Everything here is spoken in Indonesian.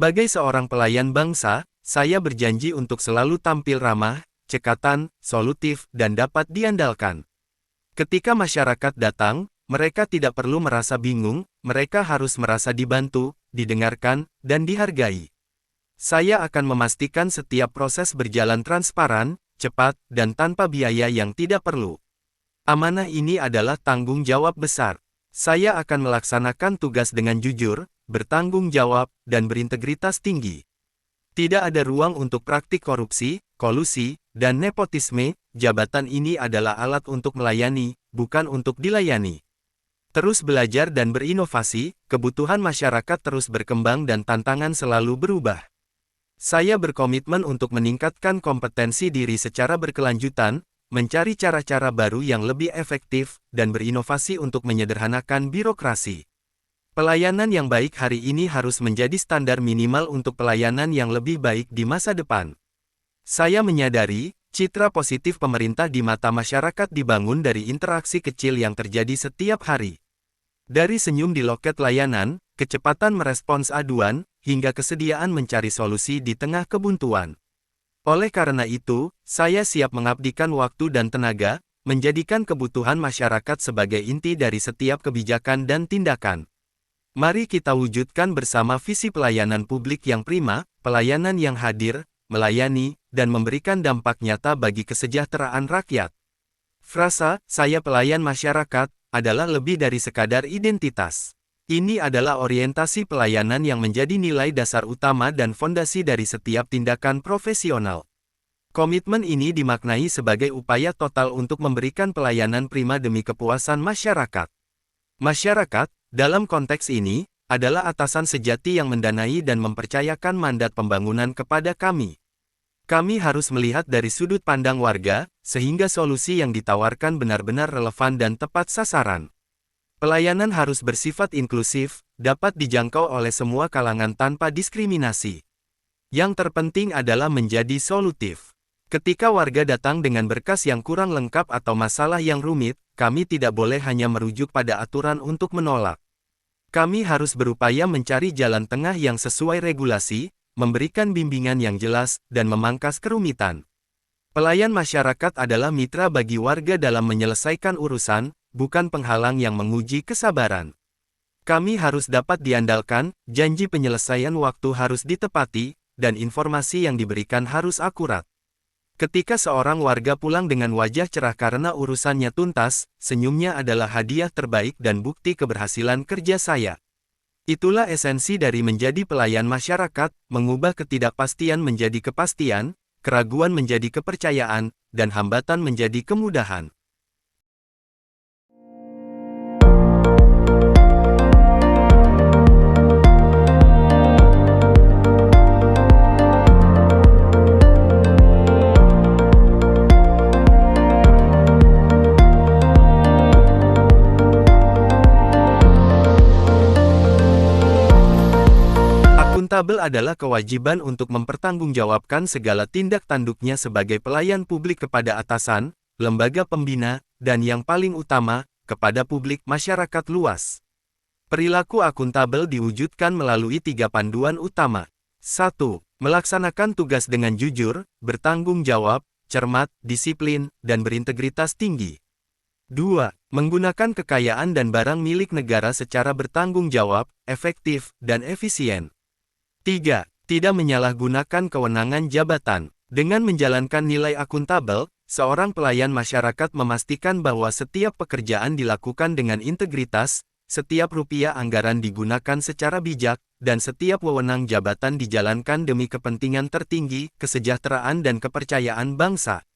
Sebagai seorang pelayan bangsa, saya berjanji untuk selalu tampil ramah, cekatan, solutif, dan dapat diandalkan. Ketika masyarakat datang, mereka tidak perlu merasa bingung, mereka harus merasa dibantu, didengarkan, dan dihargai. Saya akan memastikan setiap proses berjalan transparan, cepat, dan tanpa biaya yang tidak perlu. Amanah ini adalah tanggung jawab besar. Saya akan melaksanakan tugas dengan jujur, bertanggung jawab, dan berintegritas tinggi. Tidak ada ruang untuk praktik korupsi, kolusi, dan nepotisme. Jabatan ini adalah alat untuk melayani, bukan untuk dilayani. Terus belajar dan berinovasi, kebutuhan masyarakat terus berkembang dan tantangan selalu berubah. Saya berkomitmen untuk meningkatkan kompetensi diri secara berkelanjutan, mencari cara-cara baru yang lebih efektif, dan berinovasi untuk menyederhanakan birokrasi. Pelayanan yang baik hari ini harus menjadi standar minimal untuk pelayanan yang lebih baik di masa depan. Saya menyadari, citra positif pemerintah di mata masyarakat dibangun dari interaksi kecil yang terjadi setiap hari. Dari senyum di loket layanan, kecepatan merespons aduan, hingga kesediaan mencari solusi di tengah kebuntuan. Oleh karena itu, saya siap mengabdikan waktu dan tenaga, menjadikan kebutuhan masyarakat sebagai inti dari setiap kebijakan dan tindakan. Mari kita wujudkan bersama visi pelayanan publik yang prima, pelayanan yang hadir, melayani, dan memberikan dampak nyata bagi kesejahteraan rakyat. Frasa, saya pelayan masyarakat, adalah lebih dari sekadar identitas. Ini adalah orientasi pelayanan yang menjadi nilai dasar utama dan fondasi dari setiap tindakan profesional. Komitmen ini dimaknai sebagai upaya total untuk memberikan pelayanan prima demi kepuasan masyarakat. Masyarakat, dalam konteks ini, adalah atasan sejati yang mendanai dan mempercayakan mandat pembangunan kepada kami. Kami harus melihat dari sudut pandang warga, sehingga solusi yang ditawarkan benar-benar relevan dan tepat sasaran. Pelayanan harus bersifat inklusif, dapat dijangkau oleh semua kalangan tanpa diskriminasi. Yang terpenting adalah menjadi solutif. Ketika warga datang dengan berkas yang kurang lengkap atau masalah yang rumit, kami tidak boleh hanya merujuk pada aturan untuk menolak. Kami harus berupaya mencari jalan tengah yang sesuai regulasi, memberikan bimbingan yang jelas, dan memangkas kerumitan. Pelayan masyarakat adalah mitra bagi warga dalam menyelesaikan urusan, bukan penghalang yang menguji kesabaran. Kami harus dapat diandalkan, janji penyelesaian waktu harus ditepati, dan informasi yang diberikan harus akurat. Ketika seorang warga pulang dengan wajah cerah karena urusannya tuntas, senyumnya adalah hadiah terbaik dan bukti keberhasilan kerja saya. Itulah esensi dari menjadi pelayan masyarakat, mengubah ketidakpastian menjadi kepastian, keraguan menjadi kepercayaan, dan hambatan menjadi kemudahan. Akuntabel adalah kewajiban untuk mempertanggungjawabkan segala tindak tanduknya sebagai pelayan publik kepada atasan, lembaga pembina, dan yang paling utama, kepada publik masyarakat luas. Perilaku akuntabel diwujudkan melalui 3 panduan utama. 1. Melaksanakan tugas dengan jujur, bertanggung jawab, cermat, disiplin, dan berintegritas tinggi. 2. Menggunakan kekayaan dan barang milik negara secara bertanggung jawab, efektif, dan efisien. 3. Tidak menyalahgunakan kewenangan jabatan. Dengan menjalankan nilai akuntabel, seorang pelayan masyarakat memastikan bahwa setiap pekerjaan dilakukan dengan integritas, setiap rupiah anggaran digunakan secara bijak, dan setiap wewenang jabatan dijalankan demi kepentingan tertinggi, kesejahteraan dan kepercayaan bangsa.